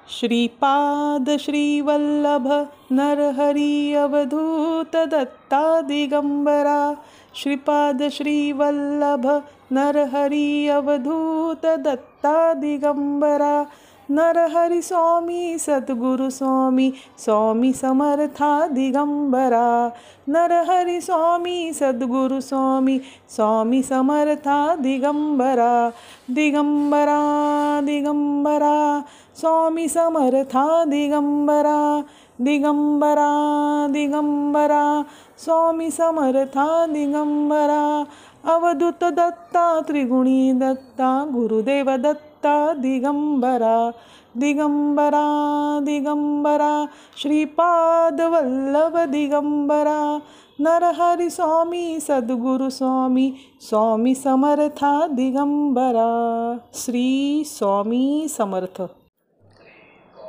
श्रीपाद श्रीवल्लभ नरहरी अवधूत दत्ता दिगंबरा। श्रीपाद श्रीवल्लभ नरहरी अवधूत दत्ता दिगंबरा। नरहरी स्वामी सद्गुरु स्वामी स्वामी समर्था दिगंबरा। नरहरी स्वामी सद्गुरु स्वामी स्वामी समर्था दिगंबरा। दिगंबरा दिगंबरा स्वामी समर्था दिगंबरा। दिगंबरा दिगंबरा स्वामी समर्था दिगंबरा। अवधूत दत्ता त्रिगुणी दत्ता गुरुदेव दत्ता दिगंबरा। दिगंबरा दिगंबरा श्रीपाद वल्लभ दिगंबरा। नरहरी स्वामी सद्गुरु स्वामी स्वामी समर्था दिगंबरा। श्री स्वामी समर्थ।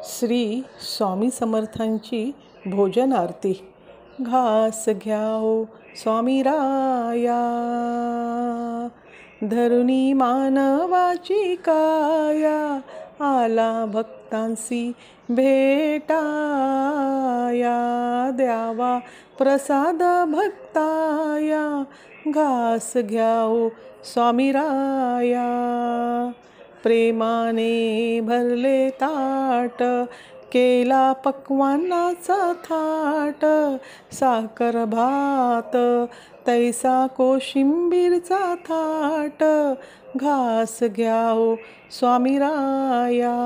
श्री स्वामी समर्थांची भोजन आरती। घास घ्याओ स्वामी राया, धरुणी मानवाची काया, आला भक्तांसी भेटाया, द्यावा प्रसाद भक्ताया, घास घ्याओ स्वामी राया। प्रेमाने भरले ताट, केला पक्वान्नाचा थाट, साखर भात तैसा कोशिंबीरचा थाट, घास घ्याओ स्वामी राया।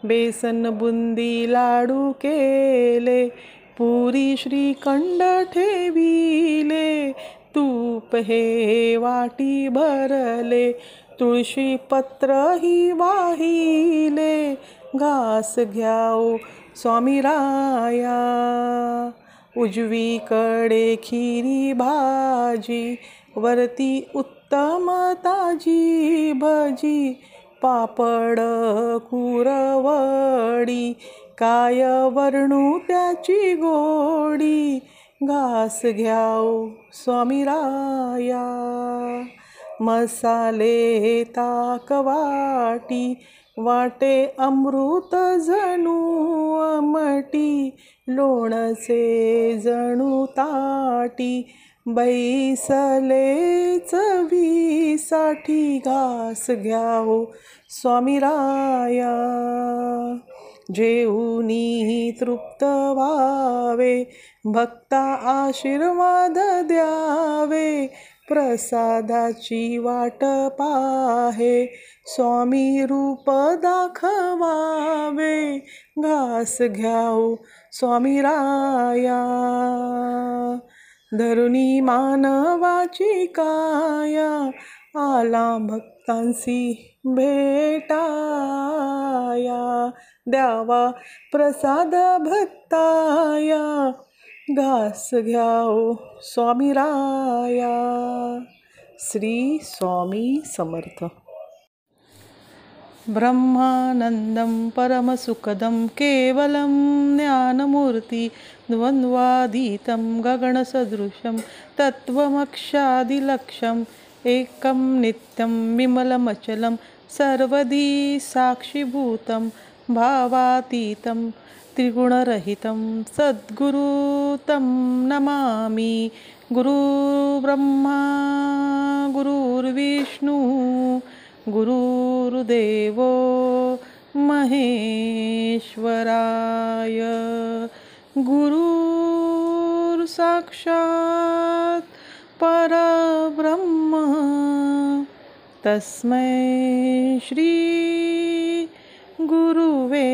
बेसन बुंदी लाडू केले, पुरी श्रीखंड ठेविले, तूप हे वाटी भरले, तुळशी पत्रही वाहिले, घास घ्याओ स्वामी राया। उजवीकडे खिरी भाजी, वरती उत्तम ताजी भजी, पापड कुरवडी, काय वर्णू त्याची गोडी, घास घ्याओ स्वामी राया। मसाले ताकवाटी, वाटे अमृत जणू आमटी, लोणचे जणू ताटी, बैसले चवीसाठी, घास घ्याओ स्वामी राया। जेऊनी तृप्त व्हावे, भक्ता आशीर्वाद द्यावे, प्रसादाची वाट पाहे, स्वामी रूप दाखवावे, घास घ्याओ स्वामी राया। धरुणी मानवाची काया, आला भक्तांसी भेटाया, द्यावा प्रसाद भक्ताया, घास घ्याओ स्वामी राया। श्री स्वामी समर्थ। ब्रह्मानंदं परमसुखदं केवलं ज्ञानमूर्ति, द्वन्द्वातीतं गगनसदृशं तत्त्वमक्षादिलक्ष्यम्, एकं नित्यं विमलमचलं सर्वधी साक्षिभूतं, भावातीतं त्रिगुणरहितं सद्गुरु तं नमामि। गुरुर्ब्रह्मा गुरुर्विष्णु गुरुर्देवो महेश्वराय, गुरुर्साक्षात् परब्रह्म, तस्मै श्री गुरुवे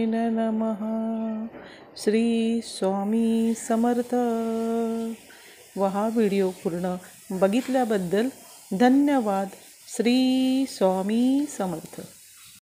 नमः। श्री स्वामी समर्थ। व हा व्हिडिओ पूर्ण बघितल्याबद्दल धन्यवाद। श्री स्वामी समर्थ।